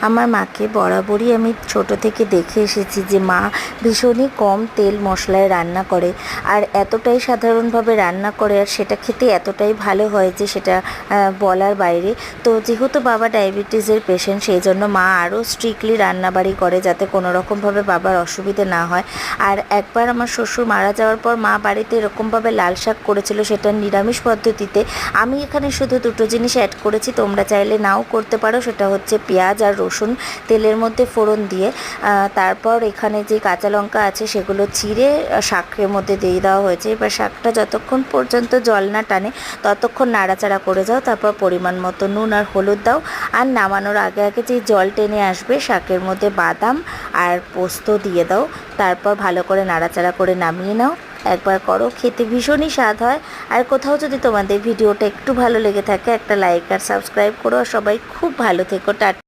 আমার মাকে বরাবরই আমি ছোট থেকে দেখে এসেছি যে মা ভীষণই কম তেল মশলায় রান্না করে, আর এতটাই সাধারণভাবে রান্না করে, আর সেটা খেতে এতটাই ভালো হয় যে সেটা বলার বাইরে। তো যেহেতু বাবা ডায়াবেটিসের পেশেন্ট, সেই জন্য মা আরও স্ট্রিক্টলি রান্নাবাড়ি করে যাতে কোনো রকমভাবে বাবার অসুবিধে না হয়। আর একবার আমার শ্বশুর মারা যাওয়ার পর মা বাড়িতে এরকমভাবে লাল শাক করেছিল, সেটা নিরামিষ পদ্ধতিতে। আমি এখানে শুধু দুটো জিনিস অ্যাড করেছি, তোমরা চাইলে নাও করতে পারো। সেটা হচ্ছে পেঁয়াজ আর রসুন তেলের মধ্যে ফোড়ন দিয়ে, তারপর এখানে যে কাঁচা লঙ্কা আছে সেগুলো চিড়ে শাকের মধ্যে দিয়ে দেওয়া হয়েছে। এবার শাকটা যতক্ষণ পর্যন্ত জল না টানে ততক্ষণ নাড়াচাড়া করে যাও, তারপর পরিমাণ মতো নুন আর হলুদ দাও। আর নামানোর আগে আগে যেই জল টেনে আসবে শাকের মধ্যে বাদাম আর পোস্ত দিয়ে দাও, তারপর ভালো করে নাড়াচাড়া করে নামিয়ে নাও। একবার করো, খেতে ভীষণই স্বাদ হয়। আর কোথাও যদি তোমাদের ভিডিওটা একটু ভালো লেগে থাকে একটা লাইক আর সাবস্ক্রাইব করো। আর সবাই খুব ভালো থেকো। টাটা।